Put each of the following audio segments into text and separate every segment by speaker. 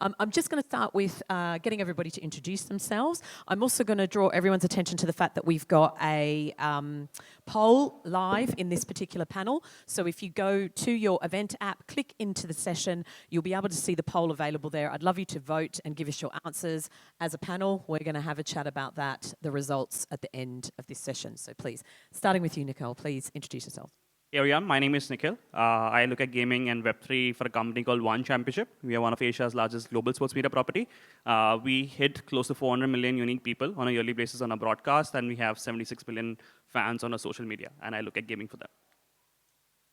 Speaker 1: I'm just going to start with getting everybody to introduce themselves. I'm also going to draw everyone's attention to the fact that we've got a poll live in this particular panel. So if you go to your event app, click into the session, you'll be able to see the poll available there. I'd love you to vote and give us your answers. As a panel, we're going to have a chat about that, the results at the end of this session. So please, starting with you, Nicole, please introduce yourself.
Speaker 2: Here we are. My name is Nikhil. I look at gaming and Web3 for a company called One Championship. We are one of Asia's largest global sports media property. We hit close to 400 million unique people on a yearly basis on our broadcast, and we have 76 million fans on our social media, and I look at gaming for that.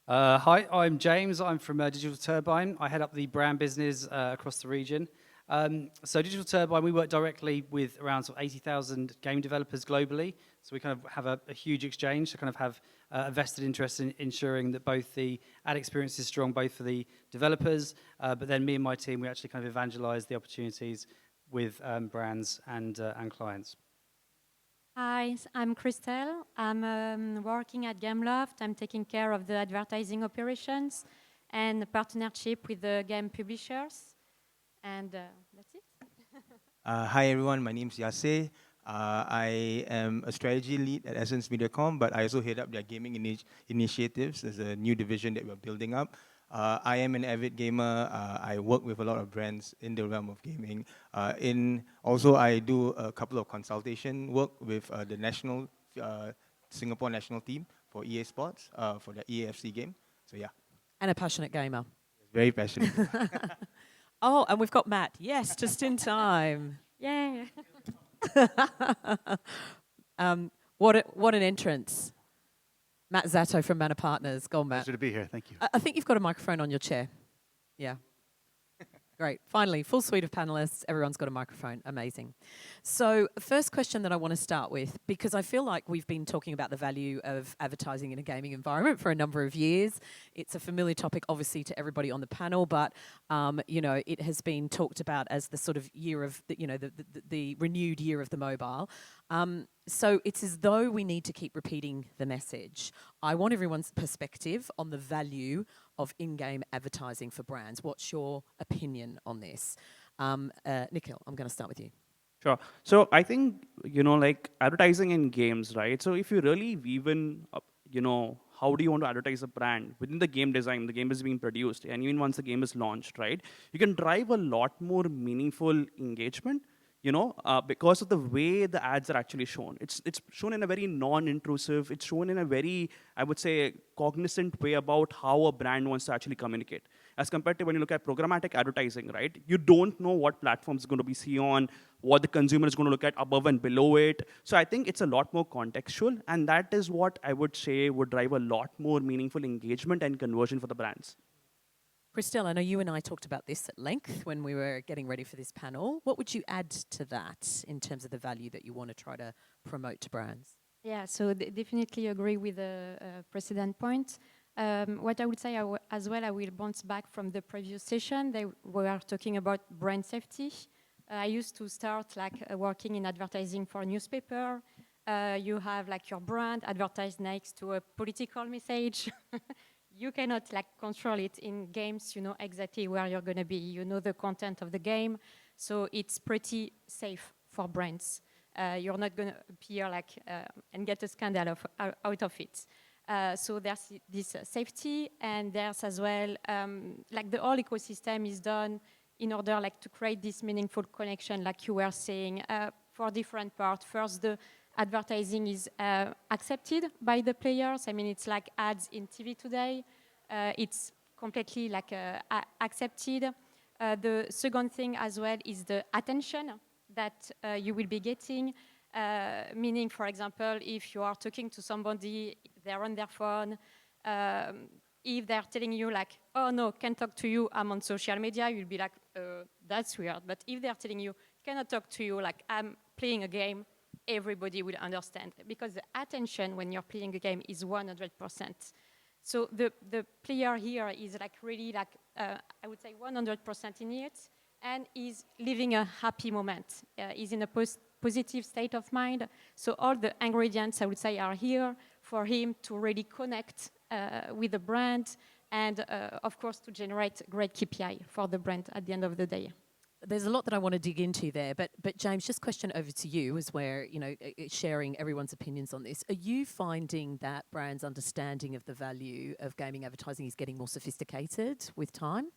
Speaker 3: Hi, I'm James. I'm from Digital Turbine. I head up the brand business across the region. So Digital Turbine, we work directly with around sort of 80,000 game developers globally. So we kind of have a huge exchange to kind of have a vested interest in ensuring that both the ad experience is strong, both for the developers, but then me and my team, we actually kind of evangelize the opportunities with brands and clients.
Speaker 4: Hi, I'm Christelle. I'm working at Gameloft. I'm taking care of the advertising operations and the partnership with the game publishers. And that's it.
Speaker 5: Hi everyone, my name is Yasser. I am a strategy lead at EssenceMediaCom, but I also head up their gaming initiatives. There's a new division that we're building up. I am an avid gamer. I work with a lot of brands in the realm of gaming. Also, I do a couple of consultation work with the national Singapore national team for EA Sports for the EAFC game. So yeah.
Speaker 1: And a passionate gamer.
Speaker 5: Very passionate.
Speaker 1: Oh, and we've got Matt. Yes, just in time.
Speaker 4: Yeah.
Speaker 1: What an entrance. Matt Zatto from Manor Partners. Go on, Matt.
Speaker 6: Pleasure to be here. Thank you.
Speaker 1: I think you've got a microphone on your chair. Yeah. Great. Finally, full suite of panelists. Everyone's got a microphone. Amazing. So first question that I want to start with, because I feel like we've been talking about the value of advertising in a gaming environment for a number of years. It's a familiar topic, obviously, to everybody on the panel, but, you know, it has been talked about as the sort of year of, the renewed year of the mobile. So it's as though we need to keep repeating the message. I want everyone's perspective on the value of in-game advertising for brands. What's your opinion on this? Nikhil, I'm going to start with you.
Speaker 2: Sure. So I think, like advertising in games, right? So if you really weave in, how do you want to advertise a brand within the game design, the game is being produced, and even once the game is launched, right? You can drive a lot more meaningful engagement, because of the way the ads are actually shown. It's shown in a very non-intrusive, it's shown in a very, I would say, cognizant way about how a brand wants to actually communicate. As compared to when you look at programmatic advertising, right? You don't know what platform is going to be seen on, what the consumer is going to look at above and below it. So I think it's a lot more contextual, and that is what I would say would drive a lot more meaningful engagement and conversion for the brands.
Speaker 1: Christelle, I know you and I talked about this at length when we were getting ready for this panel. What would you add to that in terms of the value that you want to try to promote to brands?
Speaker 4: Yeah, so definitely agree with the precedent point. What I would say as well, I will bounce back from the previous session. They were talking about brand safety. I used to start working in advertising for a newspaper. You have your brand advertised next to a political message. You cannot control it. In games. You know exactly where you're going to be. You know the content of the game. So it's pretty safe for brands. You're not going to appear and get a scandal out of it. So there's this safety, and there's as well, the whole ecosystem is done in order to create this meaningful connection, like you were saying, for different parts. First, the advertising is accepted by the players. I mean, it's like ads in TV today. It's completely accepted. The second thing as well is the attention that you will be getting. Meaning, for example, if you are talking to somebody, they're on their phone. If they're telling you oh no, can't talk to you, I'm on social media, you'll be that's weird. But if they're telling you, cannot talk to you, I'm playing a game, everybody will understand. Because the attention when you're playing a game is 100%. So the player here is really I would say 100% in it, and is living a happy moment. Is in a positive state of mind. So all the ingredients, I would say, are here for him to really connect with the brand, and of course to generate great KPI for the brand at the end of the day.
Speaker 1: there's a lot that I want to dig into there, but James, just question over to you as we're, sharing everyone's opinions on this. Are you finding that brands' understanding of the value of gaming advertising is getting more sophisticated with time?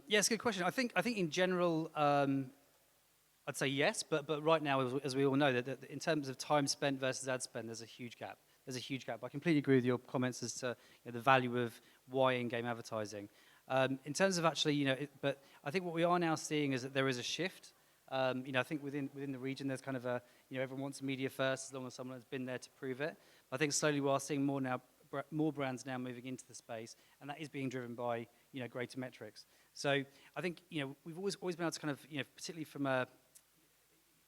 Speaker 3: Yes, good question. I think in general, I'd say yes, but right now, as we all know, that in terms of time spent versus ad spend, there's a huge gap. I completely agree with your comments as to the value of why in-game advertising. In terms of actually, but I think what we are now seeing is that there is a shift. I think within the region, there's kind of a, everyone wants media first as long as someone has been there to prove it. But I think slowly we are seeing more brands now moving into the space, and that is being driven by, greater metrics. So I think, we've always been able to kind of, particularly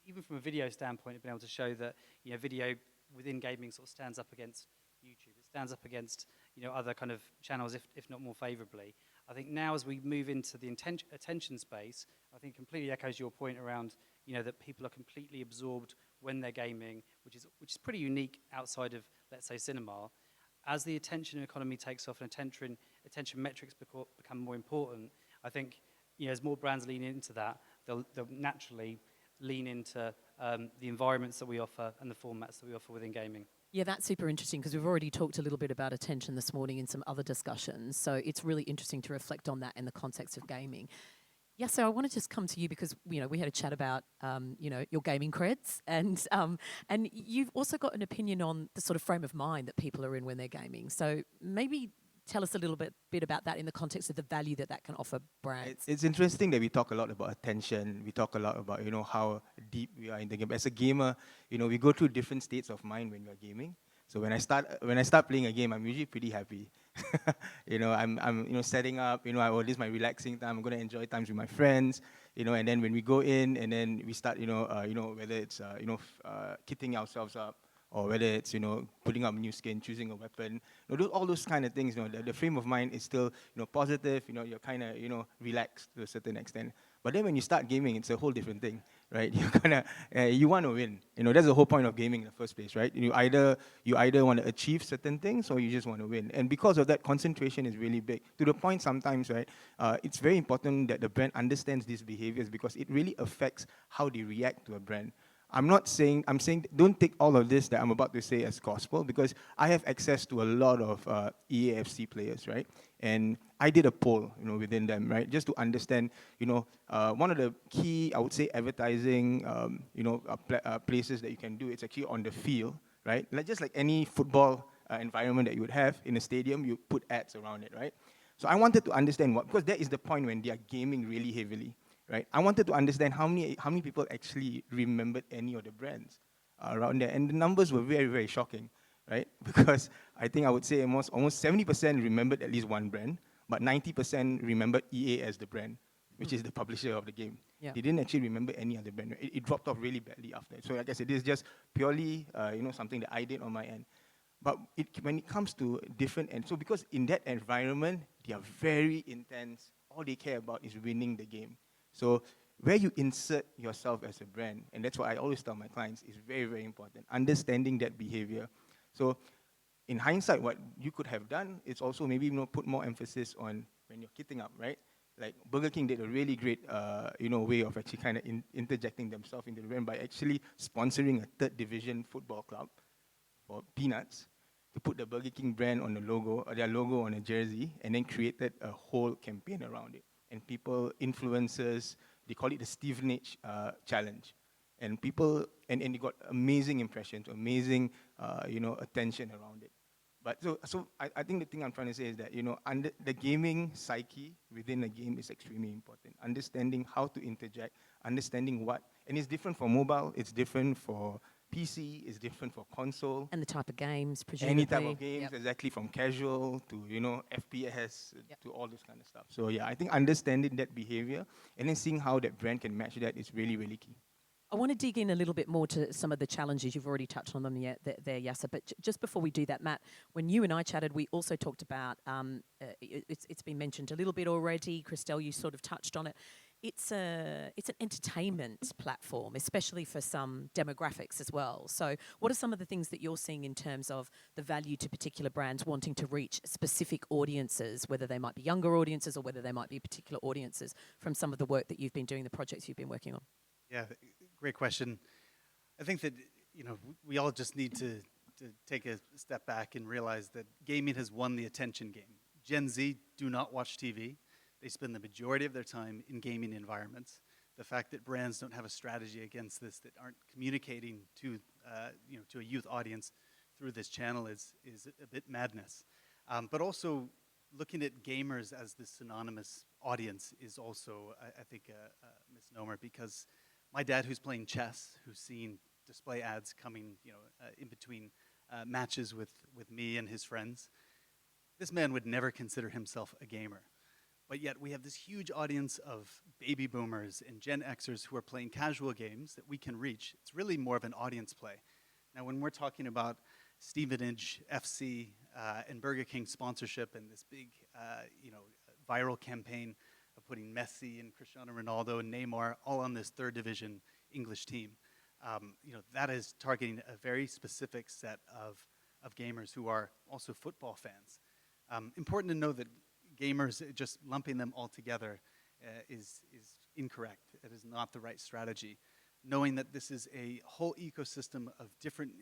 Speaker 3: even from a video standpoint, been able to show that, video within gaming sort of stands up against YouTube. It stands up against, other kind of channels, if not more favorably. I think now as we move into the attention space, I think completely echoes your point around, that people are completely absorbed when they're gaming, which is pretty unique outside of, let's say, cinema. As the attention economy takes off and attention metrics become more important, I think, as more brands lean into that, they'll naturally lean into the environments that we offer and the formats that we offer within gaming.
Speaker 1: Yeah, that's super interesting because we've already talked a little bit about attention this morning in some other discussions. So it's really interesting to reflect on that in the context of gaming. Yeah, so I want to just come to you because, we had a chat about, your gaming creds and you've also got an opinion on the sort of frame of mind that people are in when they're gaming. So maybe tell us a little bit about that in the context of the value that can offer brands.
Speaker 5: It's interesting that we talk a lot about attention. We talk a lot about, how deep we are in the game. As a gamer, we go through different states of mind when we are gaming. So when I start playing a game, I'm usually pretty happy. I'm setting up, this is my relaxing time. I'm going to enjoy times with my friends, and then when we go in and then we start, whether it's, kitting ourselves up, or whether it's, putting up new skin, choosing a weapon, all those kind of things, the frame of mind is still, positive, you're kind of, relaxed to a certain extent. But then when you start gaming, it's a whole different thing, right? You want to win. That's the whole point of gaming in the first place, right? You either want to achieve certain things or you just want to win. And because of that, concentration is really big. To the point sometimes, right, it's very important that the brand understands these behaviors because it really affects how they react to a brand. I'm saying don't take all of this that I'm about to say as gospel because I have access to a lot of EAFC players, right? And I did a poll, within them, right? Just to understand, one of the key, I would say, advertising, places that you can do, it's actually on the field, right? Just like any football environment that you would have in a stadium, you put ads around it, right? So I wanted to understand because that is the point when they are gaming really heavily. Right? I wanted to understand how many people actually remembered any of the brands around there, and the numbers were very, very shocking, right? Because I think I would say almost 70% remembered at least one brand, but 90% remembered EA as the brand, which is the publisher of the game.
Speaker 1: Yeah.
Speaker 5: They didn't actually remember any other brand. It dropped off really badly after. So I guess it is just purely, something that I did on my end. But when it comes to different, and so because in that environment, they are very intense. All they care about is winning the game. So where you insert yourself as a brand, and that's what I always tell my clients, is very, very important, understanding that behavior. So in hindsight, what you could have done is also maybe put more emphasis on when you're kitting up, right? Like Burger King did a really great way of actually kind of interjecting themselves into the brand by actually sponsoring a third division football club for peanuts to put the Burger King brand on the logo, or their logo on a jersey, and then created a whole campaign around it. And people, influencers, they call it the Stevenage challenge. And people, and they got amazing impressions, amazing, attention around it. But so I think the thing I'm trying to say is that, under the gaming psyche within a game is extremely important. Understanding how to interject, understanding what, and it's different for mobile, it's different for PC, it's different for console.
Speaker 1: And the type of games, presumably.
Speaker 5: Any type of games, exactly, from casual to, FPS to all this kind of stuff. So yeah, I think understanding that behavior and then seeing how that brand can match that is really, really key.
Speaker 1: I want to dig in a little bit more to some of the challenges. You've already touched on them there, Yasser. But just before we do that, Matt, when you and I chatted, we also talked about, it's been mentioned a little bit already. Christelle, you sort of touched on it. it's an entertainment platform, especially for some demographics as well. So what are some of the things that you're seeing in terms of the value to particular brands wanting to reach specific audiences, whether they might be younger audiences or whether they might be particular audiences from some of the work that you've been doing, the projects you've been working on?
Speaker 6: Yeah, great question. I think that, we all just need to take a step back and realize that gaming has won the attention game. Gen Z do not watch TV. They spend the majority of their time in gaming environments. The fact that brands don't have a strategy against this, that aren't communicating to, to a youth audience through this channel is a bit madness. But also, looking at gamers as this synonymous audience is also, I think, a misnomer, because my dad, who's playing chess, who's seen display ads coming, in between matches with me and his friends, this man would never consider himself a gamer. But yet we have this huge audience of baby boomers and Gen Xers who are playing casual games that we can reach. It's really more of an audience play. Now, when we're talking about Stevenage FC and Burger King sponsorship and this big, viral campaign of putting Messi and Cristiano Ronaldo and Neymar all on this third division English team, that is targeting a very specific set of gamers who are also football fans. Important to know that gamers, just lumping them all together is incorrect. It is not the right strategy. Knowing that this is a whole ecosystem of different,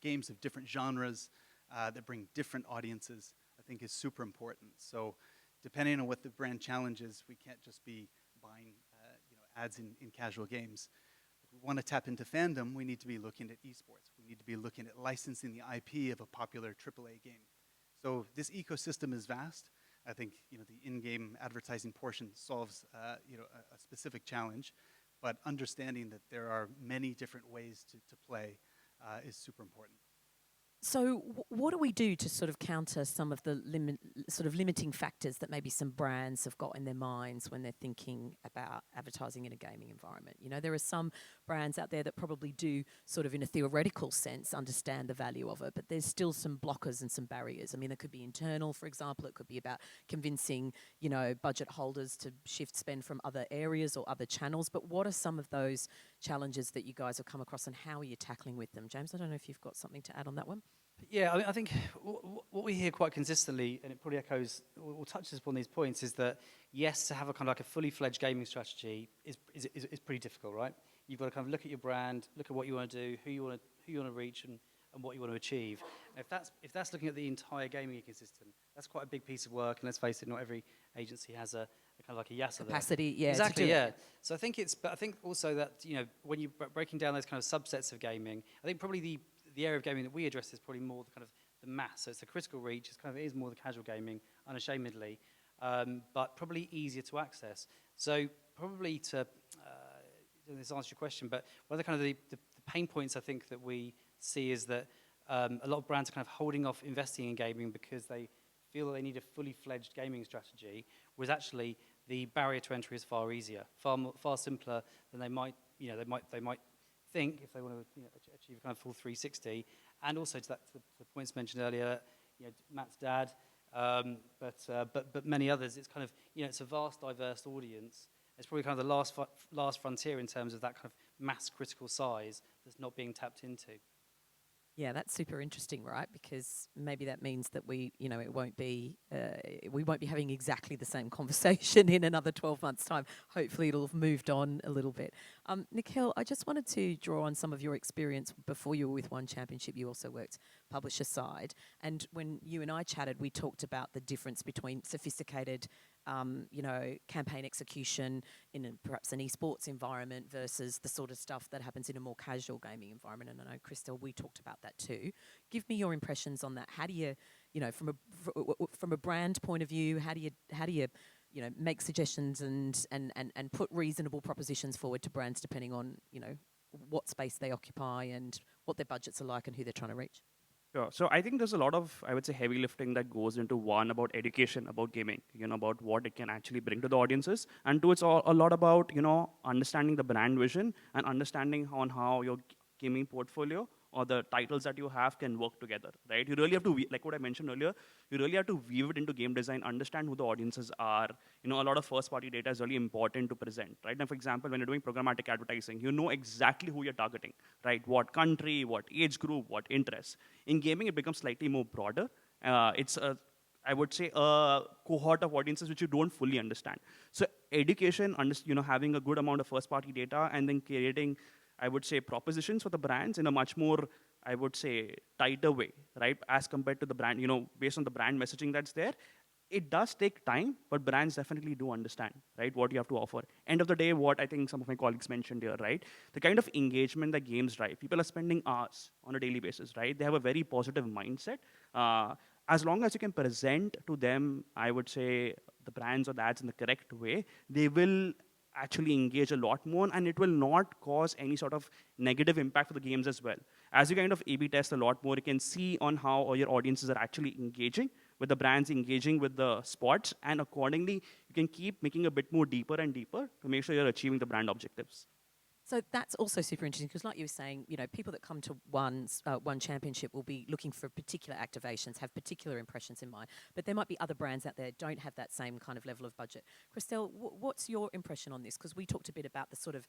Speaker 6: games of different genres that bring different audiences, I think is super important. So depending on what the brand challenge is, we can't just be buying ads in casual games. If we want to tap into fandom, we need to be looking at esports. We need to be looking at licensing the IP of a popular AAA game. So this ecosystem is vast. I think the in-game advertising portion solves a specific challenge, but understanding that there are many different ways to play is super important.
Speaker 1: So what do we do to sort of counter some of the limiting factors that maybe some brands have got in their minds when they're thinking about advertising in a gaming environment? There are some brands out there that probably do sort of in a theoretical sense understand the value of it, but there's still some blockers and some barriers. I mean, it could be internal, for example. It could be about convincing, budget holders to shift spend from other areas or other channels. But what are some of those challenges that you guys have come across and how are you tackling with them? James, I don't know if you've got something to add on that one.
Speaker 3: Yeah, I think what we hear quite consistently, and it probably echoes or touches upon these points, is that yes, to have a kind of like a fully fledged gaming strategy is pretty difficult, right? You've got to kind of look at your brand, look at what you want to do, who you want to reach, and what you want to achieve. And if that's looking at the entire gaming ecosystem, that's quite a big piece of work. And let's face it, not every agency has a kind of like a Yasser
Speaker 1: capacity.
Speaker 3: There.
Speaker 1: Yeah,
Speaker 3: exactly. Yeah. So I think I think also that when you're breaking down those kind of subsets of gaming, I think probably the area of gaming that we address is probably more the kind of the mass. So it's the critical reach. It is more the casual gaming, unashamedly, but probably easier to access. So probably to this answers your question, but one of the kind of the pain points I think that we see is that a lot of brands are kind of holding off investing in gaming because they feel that they need a fully fledged gaming strategy, whereas actually the barrier to entry is far easier, far simpler than they might think if they want to achieve a kind of full 360. And also to the points mentioned earlier, Matt's dad, but many others. It's kind of it's a vast, diverse audience. It's probably kind of the last frontier in terms of that kind of mass critical size that's not being tapped into.
Speaker 1: Yeah, that's super interesting, right? Because maybe that means that we won't be having exactly the same conversation in another 12 months' time. Hopefully it'll have moved on a little bit. Nikhil, I just wanted to draw on some of your experience before you were with One Championship. You also worked publisher side. And when you and I chatted, we talked about the difference between sophisticated campaign execution in perhaps an esports environment versus the sort of stuff that happens in a more casual gaming environment. And I know, Christelle, we talked about that too. Give me your impressions on that. How do you, from a brand point of view, how do you make suggestions and put reasonable propositions forward to brands depending on, what space they occupy and what their budgets are like and who they're trying to reach?
Speaker 2: Sure. So I think there's a lot of, I would say, heavy lifting that goes into one about education about gaming, about what it can actually bring to the audiences, and two, it's a lot about, understanding the brand vision and understanding on how your gaming portfolio or the titles that you have can work together, right? You really have to, like what I mentioned earlier, you really have to weave it into game design, understand who the audiences are. You know, a lot of first-party data is really important to present, right? Now, for example, when you're doing programmatic advertising, you know exactly who you're targeting, right? What country, what age group, what interests. In gaming, it becomes slightly more broader. It's a, I would say, a cohort of audiences which you don't fully understand. So education, you know, having a good amount of first-party data, and then creating, I would say, propositions for the brands in a much more, I would say, tighter way, right? As compared to the brand, you know, based on the brand messaging that's there. It does take time, but brands definitely do understand, right, what you have to offer. End of the day, what I think some of my colleagues mentioned here, right? The kind of engagement that games drive, people are spending hours on a daily basis, right? They have a very positive mindset. As long as you can present to them, I would say, the brands or the ads in the correct way, they will actually engage a lot more, and it will not cause any sort of negative impact for the games as well. As you kind of A/B test a lot more, you can see on how all your audiences are actually engaging with the brands, engaging with the spots, and accordingly, you can keep making a bit more deeper and deeper to make sure you're achieving the brand objectives.
Speaker 1: So that's also super interesting because, like you were saying, you know, people that come to one championship will be looking for particular activations, have particular impressions in mind. But there might be other brands out there that don't have that same kind of level of budget. Christelle, what's your impression on this? Because we talked a bit about the sort of,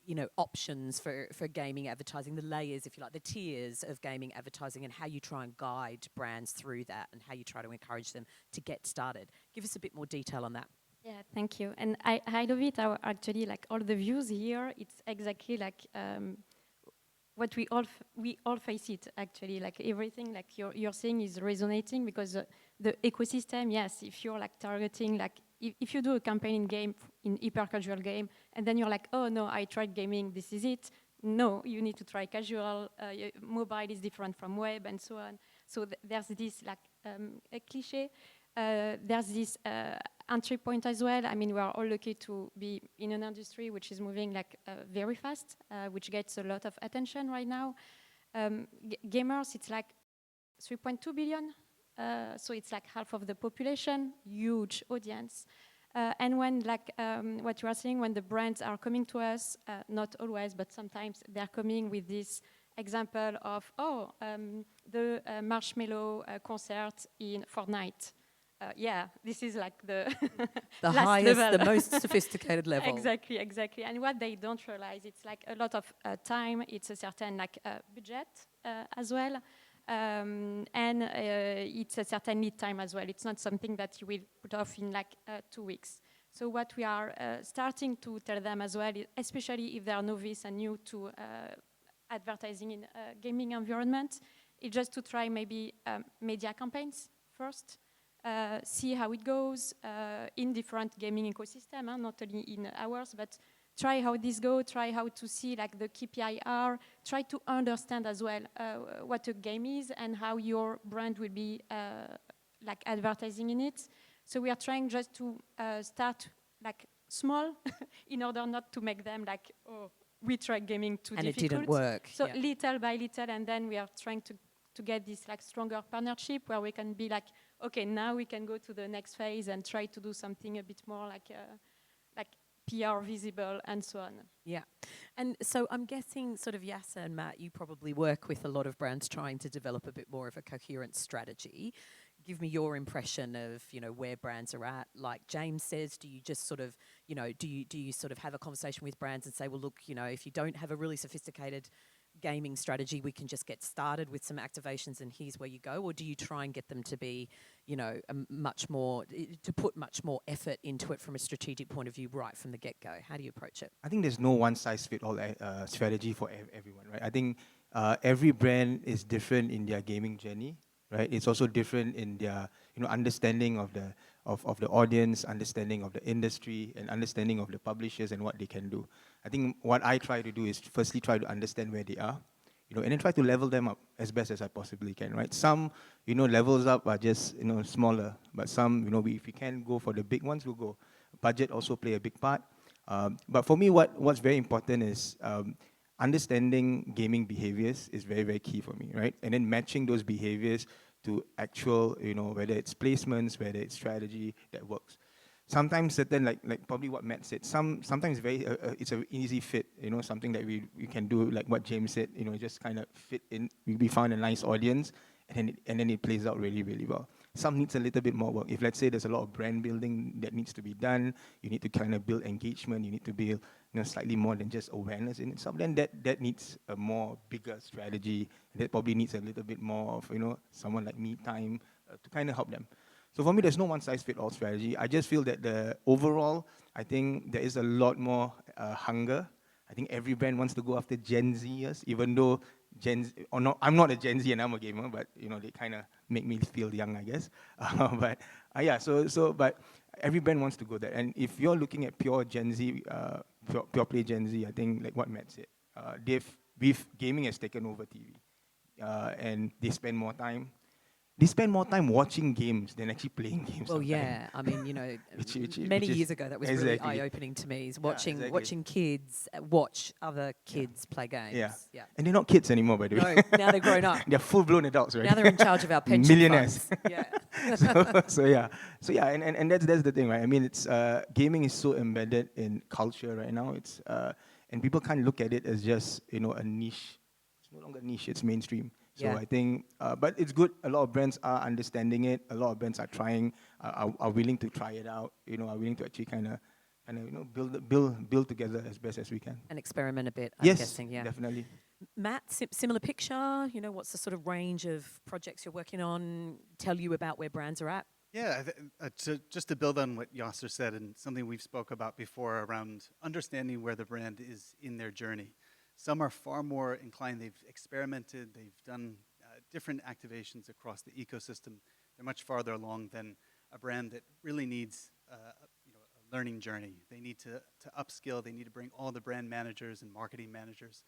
Speaker 1: you know, options for gaming advertising, the layers, if you like, the tiers of gaming advertising, and how you try and guide brands through that, and how you try to encourage them to get started. Give us a bit more detail on that.
Speaker 4: Yeah, thank you. And I love it how actually, like, all the views here, it's exactly like what we all face it, actually. Like, everything like you're saying is resonating, because the ecosystem, yes, if you're like targeting, like if you do a campaign in game, in hyper casual game, and then you're like, oh no, I tried gaming, this is it. No, you need to try casual. Mobile is different from web, and so on. So there's this like a cliche. There's this entry point as well. I mean, we are all lucky to be in an industry which is moving like very fast, which gets a lot of attention right now. Gamers, it's like 3.2 billion. So it's like half of the population, huge audience. And when, like, what you are saying, when the brands are coming to us, not always, but sometimes they're coming with this example of, the Marshmallow concert in Fortnite. Yeah, this is like the
Speaker 1: The
Speaker 4: last
Speaker 1: highest,
Speaker 4: level.
Speaker 1: the most sophisticated level.
Speaker 4: Exactly. And what they don't realize, it's like a lot of time, it's a certain like budget as well. And it's a certain lead time as well. It's not something that you will put off in like 2 weeks. So what we are starting to tell them as well, especially if they are novice and new to advertising in a gaming environment, is just to try maybe media campaigns first, see how it goes in different gaming ecosystem, not only in ours, but try how this goes, try how to see like the KPI are, try to understand as well what a game is and how your brand will be like advertising in it. So we are trying just to start like small in order not to make them like, oh, we tried gaming too difficult.
Speaker 1: And it didn't work.
Speaker 4: So little by little, and then we are trying to get this like stronger partnership where we can be like, okay, now we can go to the next phase and try to do something a bit more like PR visible and so on.
Speaker 1: Yeah. And so I'm guessing sort of Yasser and Matt, you probably work with a lot of brands trying to develop a bit more of a coherent strategy. Give me your impression of, you know, where brands are at. Like James says, do you just sort of, you know, do you sort of have a conversation with brands and say, well, look, you know, if you don't have a really sophisticated gaming strategy, we can just get started with some activations and here's where you go? Or do you try and get them to be, you know, to put much more effort into it from a strategic point of view right from the get-go? How do you approach it?
Speaker 5: I think there's no one-size-fits-all strategy for everyone, right? I think every brand is different in their gaming journey, right? It's also different in their, you know, understanding of the audience, understanding of the industry, and understanding of the publishers and what they can do. I think what I try to do is firstly try to understand where they are, you know, and then try to level them up as best as I possibly can, right? Some, you know, levels up are just, you know, smaller, but some, you know, if we can go for the big ones, we'll go. Budget also play a big part. But for me, what's very important is understanding gaming behaviors is very, very key for me, right? And then matching those behaviors to actual, you know, whether it's placements, whether it's strategy that works. sometimes certain, like probably what Matt said, sometimes very, it's an easy fit, something that we can do, like what James said, just kind of fit in, we found a nice audience, and then it plays out really, really well. Some needs a little bit more work. If let's say there's a lot of brand building that needs to be done, you need to kind of build engagement, you need to build slightly more than just awareness in itself, then that needs a more bigger strategy, and that probably needs a little bit more of, someone like me time to kind of help them. So for me, there's no one-size-fits-all strategy. I just feel that overall, I think there is a lot more hunger. I think every brand wants to go after Gen Zers, even though I'm not a Gen Z and I'm a gamer, but they kind of make me feel young, I guess. But every brand wants to go there. And if you're looking at pure Gen Z, pure play Gen Z, I think like what Matt said, gaming has taken over TV, and they spend more time. They spend more time watching games than actually playing games.
Speaker 1: Well,
Speaker 5: sometimes.
Speaker 1: yeah, I mean,
Speaker 5: which
Speaker 1: many
Speaker 5: is
Speaker 1: years ago that was
Speaker 5: exactly.
Speaker 1: really eye-opening to me. Is watching
Speaker 5: exactly.
Speaker 1: watching kids watch other kids play games.
Speaker 5: Yeah. And they're not kids anymore, by the way.
Speaker 1: No, now they're grown up.
Speaker 5: They're full-blown adults, right?
Speaker 1: Now they're in charge of our pension
Speaker 5: Millionaires.
Speaker 1: funds. Yeah.
Speaker 5: so yeah, and that's the thing, right? I mean, it's gaming is so embedded in culture right now. It's and people can't look at it as just a niche. It's no longer niche. It's mainstream. So
Speaker 1: Yeah.
Speaker 5: I think, but it's good. A lot of brands are understanding it. A lot of brands are trying, are willing to try it out. Are willing to actually kind of build together as best as we can.
Speaker 1: And experiment a bit, I'm
Speaker 5: Yes,
Speaker 1: guessing, yeah.
Speaker 5: definitely.
Speaker 1: Matt, similar picture, what's the sort of range of projects you're working on, tell you about where brands are at?
Speaker 6: Yeah, just to build on what Yasser said, and something we've spoke about before around understanding where the brand is in their journey. Some are far more inclined, they've experimented, they've done different activations across the ecosystem. They're much farther along than a brand that really needs a learning journey. They need to upskill, they need to bring all the brand managers and marketing managers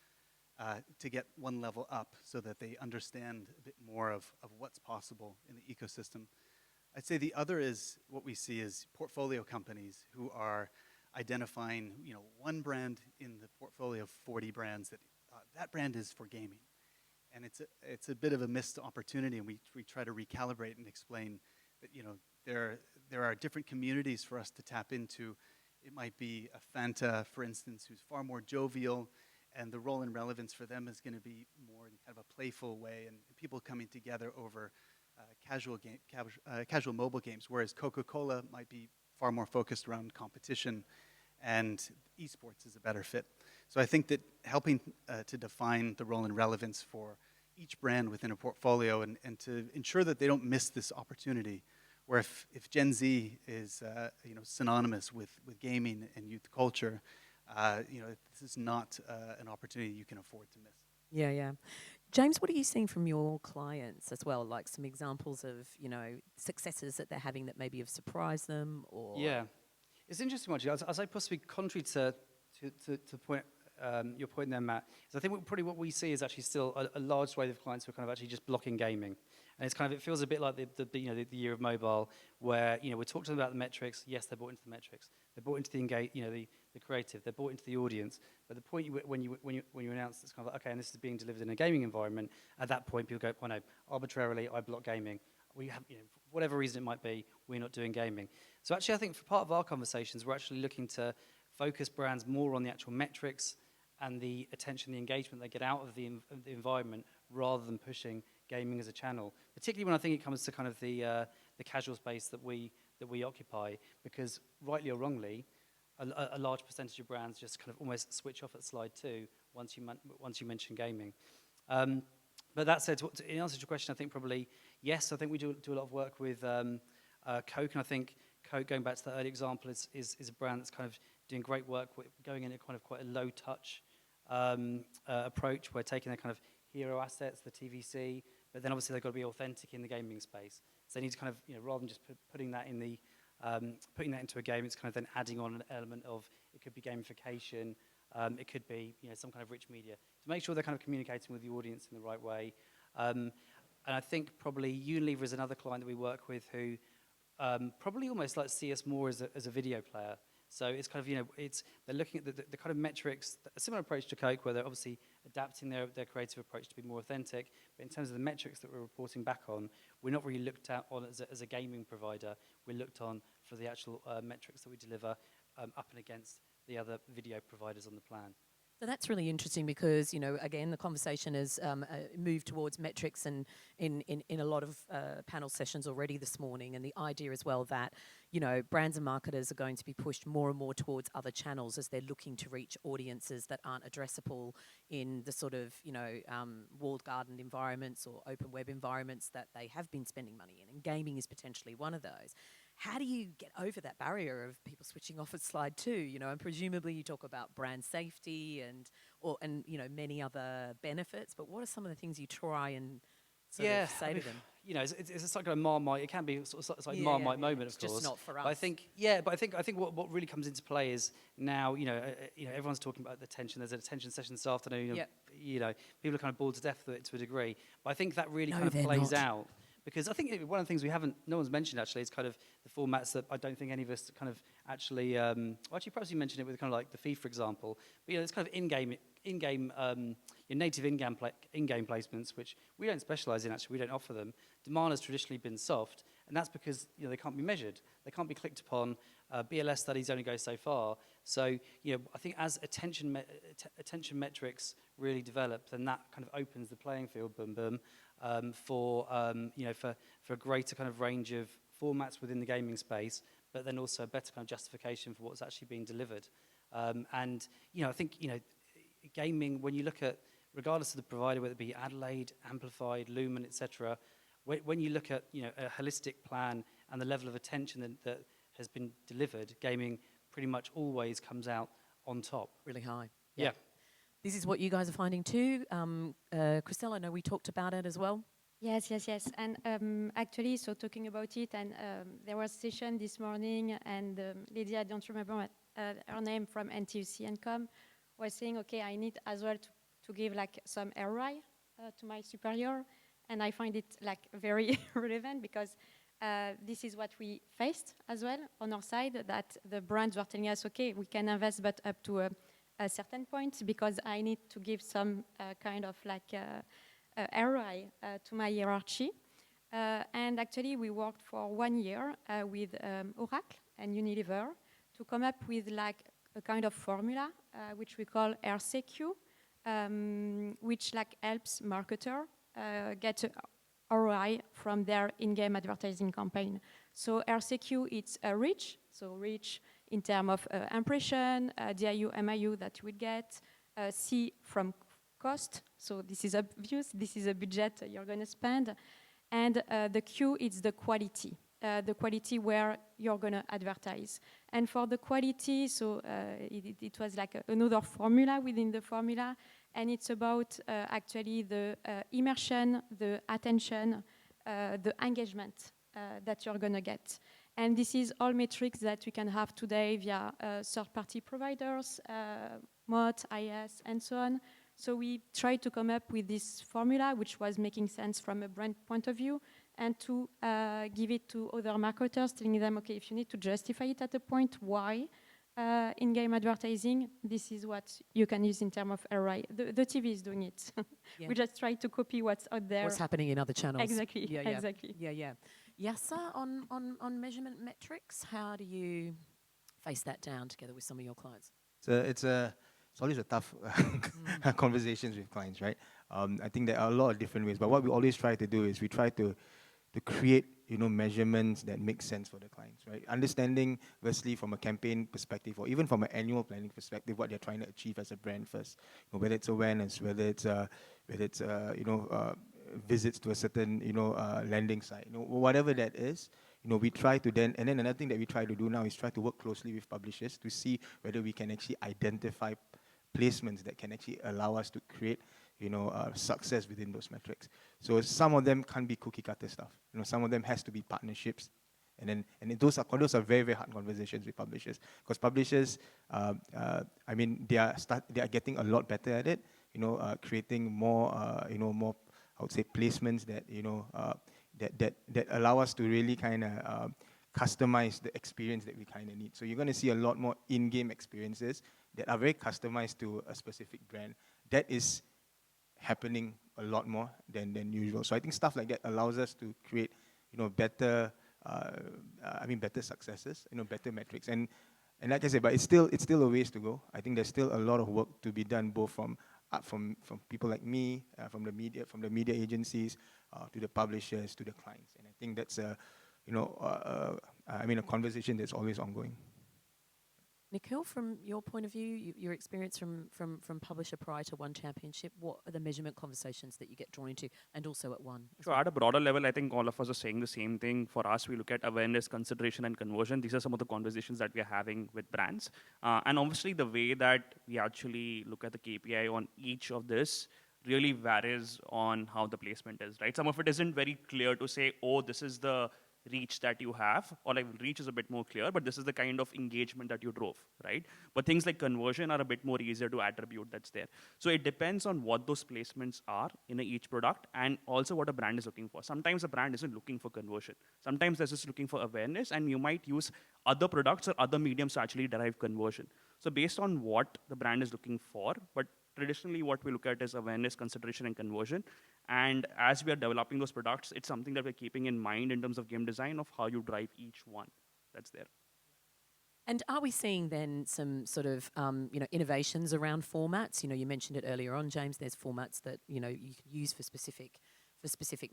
Speaker 6: to get one level up so that they understand a bit more of what's possible in the ecosystem. I'd say the other is what we see is portfolio companies who are identifying one brand in the portfolio of 40 brands that brand is for gaming. And it's a bit of a missed opportunity, and we try to recalibrate and explain that there are different communities for us to tap into. It might be a Fanta, for instance, who's far more jovial, and the role and relevance for them is going to be more in kind of a playful way, and people coming together over casual mobile games, whereas Coca-Cola might be far more focused around competition, and esports is a better fit. So I think that helping to define the role and relevance for each brand within a portfolio and to ensure that they don't miss this opportunity, where if Gen Z is synonymous with gaming and youth culture, this is not an opportunity you can afford to miss.
Speaker 1: Yeah. James, what are you seeing from your clients as well? Like some examples of, successes that they're having that maybe have surprised them, or?
Speaker 3: Yeah. It's interesting, actually. As I possibly contrary to point, your point there, Matt, is I think what we see is actually still a large swathe of clients who are kind of actually just blocking gaming. And it's kind of, it feels a bit like the year of mobile, where we're talking about the metrics. Yes, they're bought into the metrics. They're bought into the creative. They're bought into the audience. But the point when you announce it's kind of like, okay, and this is being delivered in a gaming environment, at that point people go, oh no, arbitrarily I block gaming. We have, for whatever reason it might be, we're not doing gaming. So actually, I think for part of our conversations, we're actually looking to focus brands more on the actual metrics and the attention, the engagement they get out of the environment, rather than pushing gaming as a channel. Particularly when I think it comes to kind of the casual space that we occupy, because rightly or wrongly, a large percentage of brands just kind of almost switch off at slide 2 once you mention gaming. But that said, in answer to your question, I think probably yes. I think we do a lot of work with Coke, and I think Coke, going back to that early example, is a brand that's kind of doing great work with going in at kind of quite a low touch approach. We're taking their kind of hero assets, the TVC, but then obviously they've got to be authentic in the gaming space. So they need to kind of, rather than just putting that in the putting that into a game, it's kind of then adding on an element of, it could be gamification, it could be some kind of rich media, to make sure they're kind of communicating with the audience in the right way. And I think probably Unilever is another client that we work with who probably almost like see us more as a video player. So it's kind of, they're looking at the kind of metrics, a similar approach to Coke, where they're obviously adapting their creative approach to be more authentic. But in terms of the metrics that we're reporting back on, we're not really looked at on as a gaming provider. We're looked on for the actual metrics that we deliver up and against the other video providers on the plan.
Speaker 1: So that's really interesting because, again, the conversation has moved towards metrics and in a lot of panel sessions already this morning, and the idea as well that, brands and marketers are going to be pushed more and more towards other channels as they're looking to reach audiences that aren't addressable in the sort of, walled garden environments or open web environments that they have been spending money in, and gaming is potentially one of those. How do you get over that barrier of people switching off at slide 2? And presumably you talk about brand safety and many other benefits, but what are some of the things you try and sort of say to them?
Speaker 3: It's a sort of Marmite. It can be sort of Marmite moment,
Speaker 1: it's
Speaker 3: of course.
Speaker 1: Just not for us.
Speaker 3: But I think, what really comes into play is now, everyone's talking about the attention. There's an attention session this afternoon. People are kind of bored to death with it to a degree. But I think that really kind of plays out. Because I think one of the things no one's mentioned actually is kind of the formats that I don't think any of us kind of actually, actually perhaps you mentioned it with kind of like the FIFA example, but it's kind of in-game native in-game placements, which we don't specialize in actually, we don't offer them. Demand has traditionally been soft, and that's because they can't be measured, they can't be clicked upon. BLS studies only go so far. So I think as attention metrics really develop, then that kind of opens the playing field, for a greater kind of range of formats within the gaming space, but then also a better kind of justification for what's actually being delivered. I think gaming, when you look at, regardless of the provider, whether it be Adelaide, Amplified, Lumen, etc., when you look at a holistic plan and the level of attention that has been delivered, gaming pretty much always comes out on top.
Speaker 1: Really high.
Speaker 3: Yeah.
Speaker 1: This is what you guys are finding too. Christelle, I know we talked about it as well.
Speaker 4: Yes. And actually, so talking about it, and there was a session this morning, and lady, I don't remember her name, from NTUC was saying, okay, I need as well to give like some ROI to my superior. And I find it like very relevant because this is what we faced as well on our side, that the brands were telling us, okay, we can invest, but up to a certain point, because I need to give some kind of like ROI to my hierarchy. And actually, we worked for 1 year with Oracle and Unilever to come up with like a kind of formula, which we call RCQ, which like helps marketer get ROI from their in-game advertising campaign. So RCQ, it's a reach, so reach in terms of impression, DIU, MIU that you will get, C from cost, so this is obvious, this is a budget you're going to spend, and the Q is the quality where you're going to advertise. And for the quality, so it was like another formula within the formula, and it's about actually the immersion, the attention, the engagement that you're going to get. And this is all metrics that we can have today via third-party providers, MOT, IS, and so on. So we tried to come up with this formula, which was making sense from a brand point of view, and to give it to other marketers, telling them, okay, if you need to justify it at a point, why in-game advertising, this is what you can use in terms of ROI. The TV is doing it.
Speaker 1: Yeah.
Speaker 4: We just try to copy what's out there.
Speaker 1: What's happening in other channels.
Speaker 4: Exactly, exactly.
Speaker 1: Yeah. Yasser, on measurement metrics, how do you face that down together with some of your clients?
Speaker 5: It's always a tough conversations with clients, right? I think there are a lot of different ways, but what we always try to do is we try to create measurements that make sense for the clients, right? Understanding, firstly, from a campaign perspective or even from an annual planning perspective, what they're trying to achieve as a brand first. Whether it's awareness, whether it's visits to a certain landing site, whatever that is. We try to then another thing that we try to do now is try to work closely with publishers to see whether we can actually identify placements that can actually allow us to create success within those metrics. So some of them can't be cookie cutter stuff. Some of them has to be partnerships, and those are very, very hard conversations with publishers, because publishers, they are getting a lot better at it. Creating more more, I would say, placements that that allow us to really kind of customize the experience that we kind of need. So you're going to see a lot more in-game experiences that are very customized to a specific brand. That is happening a lot more than usual. So I think stuff like that allows us to create, better, better successes, better metrics. And like I said, but it's still a ways to go. I think there's still a lot of work to be done, both from people like me, from the media agencies, to the publishers, to the clients. And I think that's a conversation that's always ongoing.
Speaker 1: Nikhil, from your point of view, your experience from publisher prior to One Championship, what are the measurement conversations that you get drawn into, and also at One?
Speaker 2: So at a broader level, I think all of us are saying the same thing. For us, we look at awareness, consideration, and conversion. These are some of the conversations that we are having with brands. And obviously, the way that we actually look at the KPI on each of this really varies on how the placement is, right? Some of it isn't very clear to say, oh, this is the reach that you have, or like reach is a bit more clear, but this is the kind of engagement that you drove, right? But things like conversion are a bit more easier to attribute that's there. So it depends on what those placements are in each product, and also what a brand is looking for. Sometimes a brand isn't looking for conversion. Sometimes they're just looking for awareness, and you might use other products or other mediums to actually derive conversion. So based on what the brand is looking for, but traditionally what we look at is awareness, consideration, and conversion. And as we are developing those products, it's something that we're keeping in mind in terms of game design of how you drive each one that's there.
Speaker 1: And are we seeing then some sort of innovations around formats? You mentioned it earlier on, James. There's formats that you can use for specific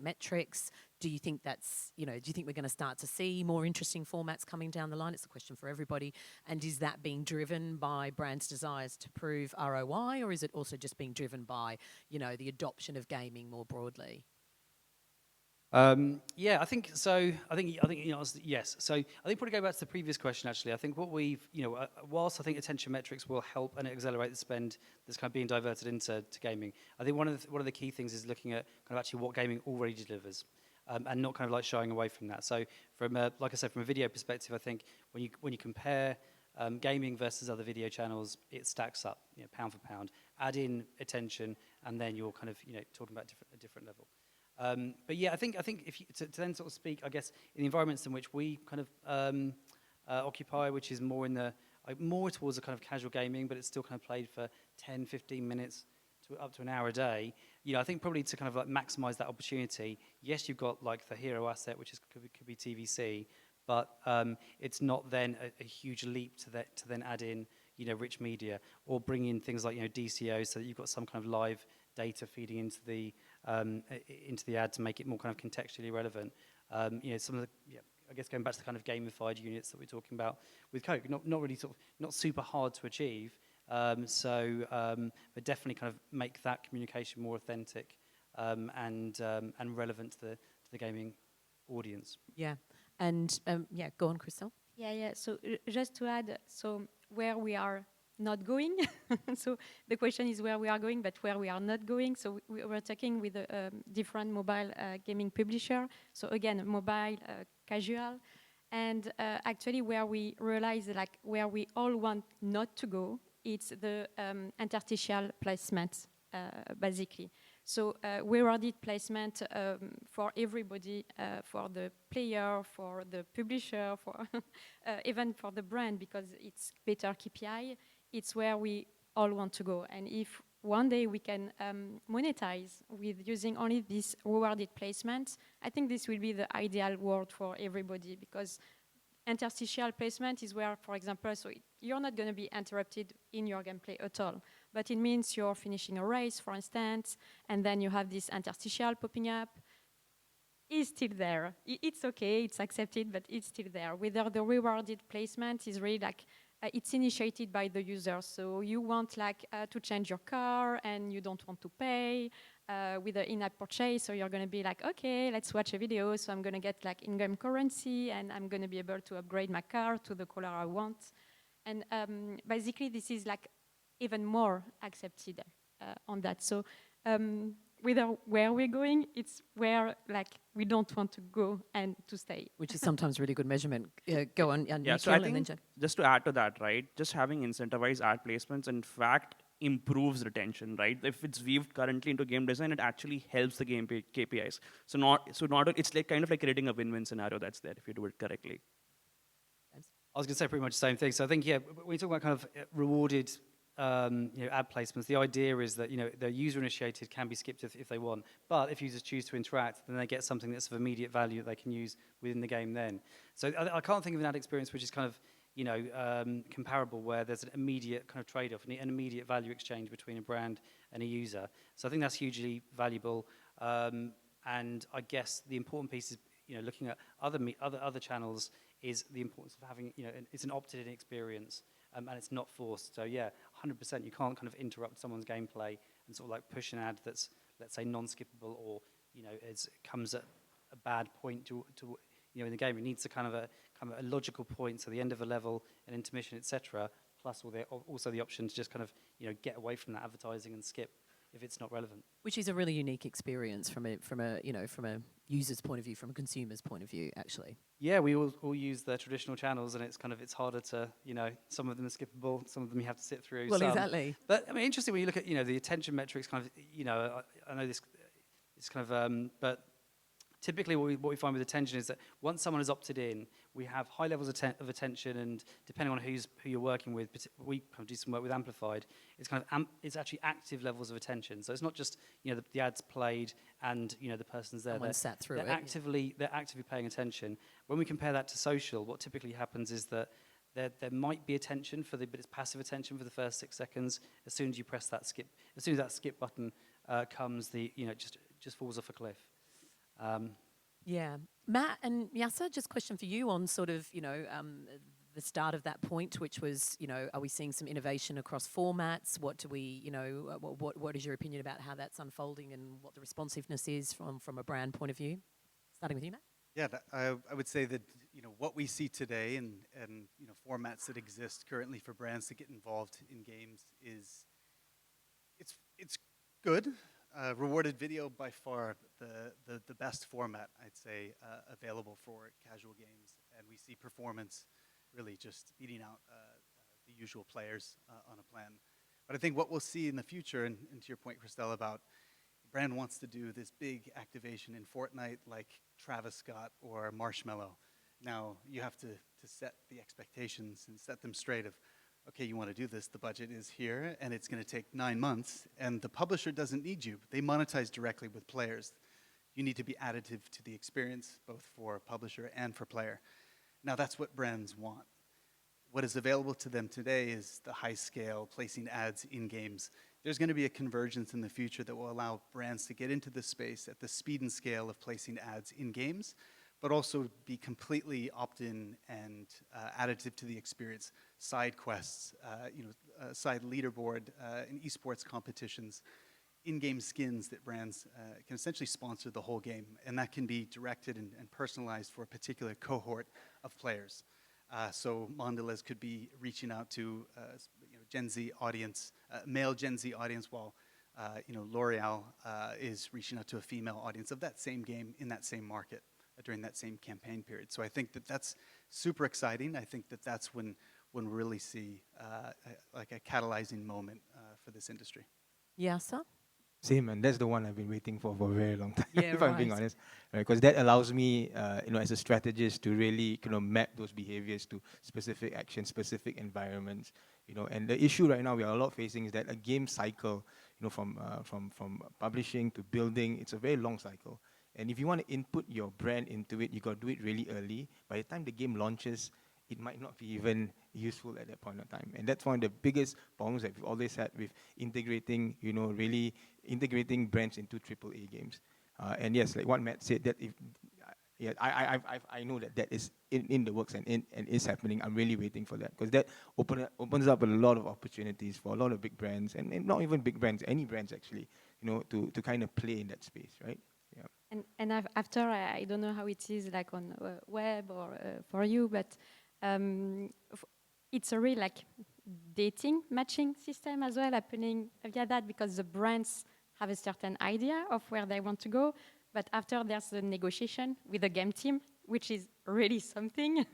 Speaker 1: metrics. Do you think do you think we're going to start to see more interesting formats coming down the line? It's a question for everybody. And is that being driven by brands' desires to prove ROI, or is it also just being driven by, the adoption of gaming more broadly?
Speaker 3: Yeah, I think so. I think yes. So I think probably go back to the previous question. Actually, I think what we've whilst I think attention metrics will help and accelerate the spend that's kind of being diverted into gaming. I think one of the key things is looking at kind of actually what gaming already delivers, and not kind of like shying away from that. So from like I said, from a video perspective, I think when you compare gaming versus other video channels, it stacks up, pound for pound. Add in attention, and then you're kind of talking about a different level. But yeah, I think if you, to then sort of speak, I guess, in the environments in which we kind of occupy, which is more in the more towards a kind of casual gaming, but it's still kind of played for 10, 15 minutes to up to an hour a day. I think probably to kind of like maximize that opportunity. Yes, you've got like the hero asset, which could be TVC, but it's not then a huge leap to then add in rich media or bring in things like DCO, so that you've got some kind of live data feeding into the ad to make it more kind of contextually relevant. Some of the I guess going back to the kind of gamified units that we're talking about with Coke, not really not super hard to achieve. But definitely kind of make that communication more authentic and relevant to the gaming audience.
Speaker 1: Yeah, and go on, Christelle.
Speaker 4: Yeah. So just to add, so where we are not going. So the question is where we are going, but where we are not going. So we were talking with a different mobile gaming publisher. So again, mobile, casual. And actually where we realize like where we all want not to go, it's the interstitial placement, basically. So rewarded placement for everybody, for the player, for the publisher, for even for the brand, because it's better KPI. It's where we all want to go. And if one day we can monetize with using only this rewarded placement, I think this will be the ideal world for everybody, because interstitial placement is where, for example, so you're not going to be interrupted in your gameplay at all, but it means you're finishing a race, for instance, and then you have this interstitial popping up. It's still there. It's okay, it's accepted, but it's still there. Whether the rewarded placement is really like, it's initiated by the user. So you want like to change your car and you don't want to pay with an in-app purchase. So you're going to be like, okay, let's watch a video. So I'm going to get like in-game currency and I'm going to be able to upgrade my car to the color I want. And basically this is like even more accepted on that. So where we're going, it's where like we don't want to go and to stay.
Speaker 1: Which is sometimes really good measurement. Go on.
Speaker 2: Yeah, so I think just to add to that, right, just having incentivized ad placements, in fact, improves retention, right? If it's weaved currently into game design, it actually helps the game KPIs. It's like kind of like creating a win-win scenario that's there if you do it correctly.
Speaker 3: I was going to say pretty much the same thing. So I think, yeah, when you talk about kind of rewarded ad placements. The idea is that they're user initiated, can be skipped if they want, but if users choose to interact, then they get something that's of immediate value that they can use within the game. Then, so I can't think of an ad experience which is kind of comparable, where there's an immediate kind of trade-off, an immediate value exchange between a brand and a user. So I think that's hugely valuable. And I guess the important piece is looking at other channels is the importance of having it's an opted-in experience. And it's not forced. So yeah, 100%. You can't kind of interrupt someone's gameplay and sort of like push an ad that's, let's say, non-skippable, or comes at a bad point to in the game. It needs to kind of a logical point, so the end of a level, an intermission, etc. Plus also the option to just kind of get away from that advertising and skip if it's not relevant.
Speaker 1: Which is a really unique experience from a user's point of view, from a consumer's point of view, actually.
Speaker 3: Yeah, we all use the traditional channels, and it's harder to, some of them are skippable, some of them you have to sit through.
Speaker 1: Well, exactly.
Speaker 3: But I mean, interesting when you look at, the attention metrics kind of, I know this, it's kind of, but typically what we find with attention is that once someone has opted in, we have high levels of attention, and depending on who you're working with, we kind of do some work with Amplified, it's kind of it's actually active levels of attention. So it's not just the ad's played and the person's there.
Speaker 1: Someone sat through
Speaker 3: they're actively paying attention. When we compare that to social, what typically happens is that there might be attention but it's passive attention for the first 6 seconds. As soon as you press that skip, as soon as that skip button comes, just falls off a cliff.
Speaker 1: Yeah. Matt and Yasser, just a question for you on sort of, the start of that point, which was, are we seeing some innovation across formats? What do we, what is your opinion about how that's unfolding and what the responsiveness is from a brand point of view? Starting with you, Matt.
Speaker 6: Yeah, I would say that what we see today and formats that exist currently for brands to get involved in games is it's good. Rewarded video by far the best format, I'd say, available for casual games, and we see performance really just beating out the usual players on a plan. But I think what we'll see in the future, and to your point, Christelle, about the brand wants to do this big activation in Fortnite like Travis Scott or Marshmello. Now you have to set the expectations and set them straight of, okay, you want to do this, the budget is here, and it's going to take 9 months, and the publisher doesn't need you. They monetize directly with players. You need to be additive to the experience, both for publisher and for player. Now, that's what brands want. What is available to them today is the high scale, placing ads in games. There's going to be a convergence in the future that will allow brands to get into this space at the speed and scale of placing ads in games, but also be completely opt-in and additive to the experience. Side quests, side leaderboard in esports competitions, in-game skins that brands can essentially sponsor the whole game, and that can be directed and personalized for a particular cohort of players. So Mondelez could be reaching out to Gen Z audience, male Gen Z audience, while L'Oreal is reaching out to a female audience of that same game in that same market during that same campaign period. So I think that that's super exciting. I think that that's when we really see like a catalyzing moment for this industry.
Speaker 1: Yasser?
Speaker 5: Same, and that's the one I've been waiting for a very long time,
Speaker 1: Yeah,
Speaker 5: if I'm being honest. Because that allows me, as a strategist, to really map those behaviors to specific actions, specific environments. And the issue right now we are a lot facing is that a game cycle, from publishing to building, it's a very long cycle. And if you want to input your brand into it, you got to do it really early. By the time the game launches, it might not be even useful at that point of time. And that's one of the biggest problems that we've always had with integrating, really integrating brands into AAA games. And yes, like what Matt said, that I know that is in the works and is happening. I'm really waiting for that, because that opens up a lot of opportunities for a lot of big brands, and not even big brands, any brands actually, to kind of play in that space, right? Yeah.
Speaker 4: And after, I don't know how it is like on web or for you, but it's a real like dating matching system as well happening via that, because the brands have a certain idea of where they want to go, but after there's the negotiation with the game team, which is really something.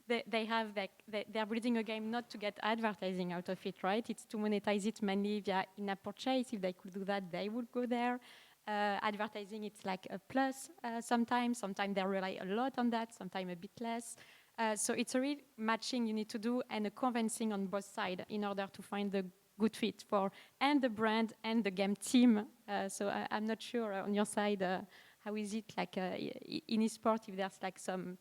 Speaker 4: They're building a game not to get advertising out of it, right? It's to monetize it mainly via in-app purchase. If they could do that, they would go there. Advertising, it's like a plus sometimes. Sometimes they rely a lot on that, sometimes a bit less. So it's a real matching you need to do and a convincing on both sides in order to find the good fit for and the brand and the game team. So I'm not sure on your side, how is it like in eSport, if there's like some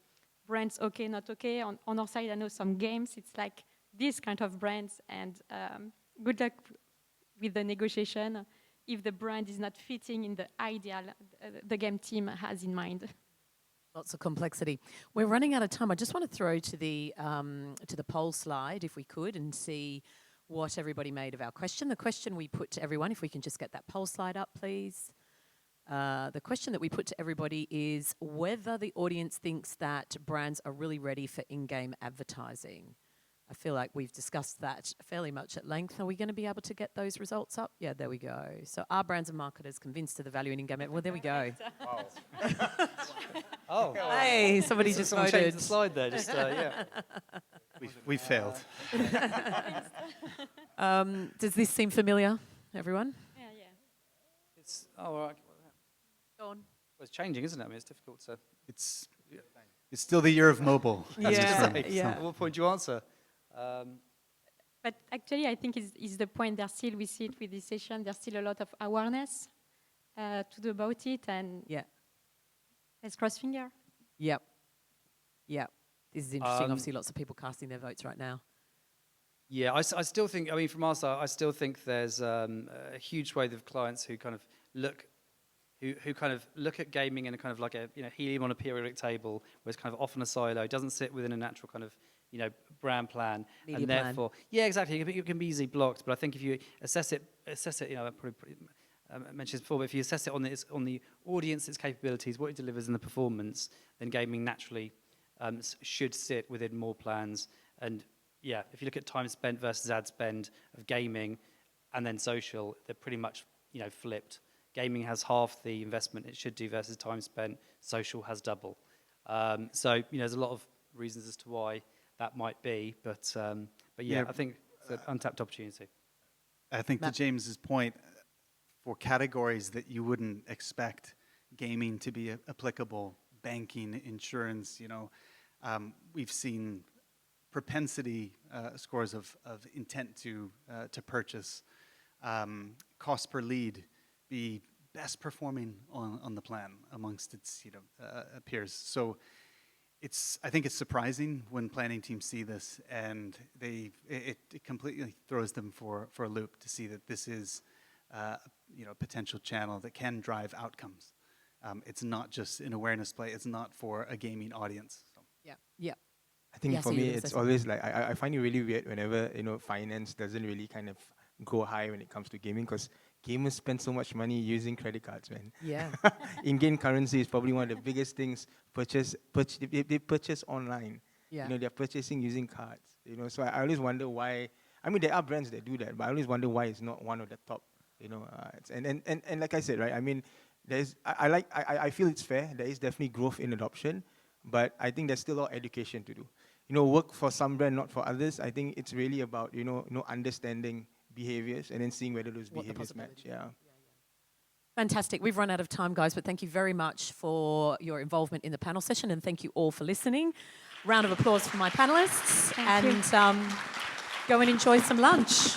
Speaker 4: brands okay, not okay. On our side, I know some games, it's like these kind of brands, and good luck with the negotiation if the brand is not fitting in the ideal the game team has in mind.
Speaker 1: Lots of complexity. We're running out of time. I just want to throw to the poll slide, if we could, and see what everybody made of our question. The question we put to everyone, if we can just get that poll slide up, please. The question that we put to everybody is whether the audience thinks that brands are really ready for in-game advertising. I feel like we've discussed that fairly much at length. Are we going to be able to get those results up? Yeah, there we go. So are brands and marketers convinced of the value in in-game? Well, there we go.
Speaker 3: Wow. Oh.
Speaker 1: Hey, somebody just
Speaker 3: Someone
Speaker 1: voted.
Speaker 3: changed the slide there. Just yeah.
Speaker 6: We failed.
Speaker 1: Does this seem familiar, everyone?
Speaker 4: Yeah.
Speaker 3: It's all right.
Speaker 1: Go on.
Speaker 3: Well, it's changing, isn't it? I mean, it's difficult to.
Speaker 6: It's still the year of mobile.
Speaker 1: Yeah,
Speaker 3: Say.
Speaker 1: yeah.
Speaker 3: At what point do you answer?
Speaker 4: But actually, I think is the point. We see it with this session. There's still a lot of awareness to do about it, and
Speaker 1: Yeah.
Speaker 4: let's cross finger.
Speaker 1: Yep. Yep. This is interesting. Obviously, lots of people casting their votes right now.
Speaker 3: Yeah, I still think. I mean, from our side, I still think there's a huge swathe of clients who kind of look. Who kind of look at gaming in a kind of like a helium on a periodic table, where it's kind of off in a silo, doesn't sit within a natural kind of brand plan,
Speaker 1: Media
Speaker 3: and
Speaker 1: plan.
Speaker 3: therefore, yeah, exactly, it can be easily blocked. But I think if you assess it, I probably mentioned this before, but if you assess it on the audience, its capabilities, what it delivers, and the performance, then gaming naturally should sit within more plans. And yeah, if you look at time spent versus ad spend of gaming, and then social, they're pretty much flipped. Gaming has half the investment it should do versus time spent. Social has double. So there's a lot of reasons as to why that might be, but yeah, I think it's an untapped opportunity.
Speaker 6: I think to James's point, for categories that you wouldn't expect gaming to be applicable, banking, insurance, we've seen propensity scores of intent to purchase, cost per lead be best performing on the plan amongst its peers. So I think it's surprising when planning teams see this, and it completely throws them for a loop to see that this is a potential channel that can drive outcomes. It's not just an awareness play. It's not for a gaming audience. So.
Speaker 1: Yeah.
Speaker 5: I think
Speaker 1: Yeah,
Speaker 5: for
Speaker 1: so you're
Speaker 5: me,
Speaker 1: gonna
Speaker 5: it's
Speaker 1: say
Speaker 5: always like, I find it really weird whenever, finance doesn't really kind of go high when it comes to gaming, because gamers spend so much money using credit cards, man.
Speaker 1: Yeah.
Speaker 5: In-game currency is probably one of the biggest things they purchase online.
Speaker 1: Yeah.
Speaker 5: They're purchasing using cards. So I always wonder why. I mean, there are brands that do that, but I always wonder why it's not one of the top. And like I said, right? I mean, I feel it's fair. There is definitely growth in adoption, but I think there's still a lot of education to do. Work for some brand, not for others. I think it's really about understanding behaviors and then seeing whether those behaviors match. Yeah.
Speaker 1: Fantastic. We've run out of time, guys, but thank you very much for your involvement in the panel session, and thank you all for listening. Round of applause for my panelists.
Speaker 4: Thank you.
Speaker 1: Go and enjoy some lunch.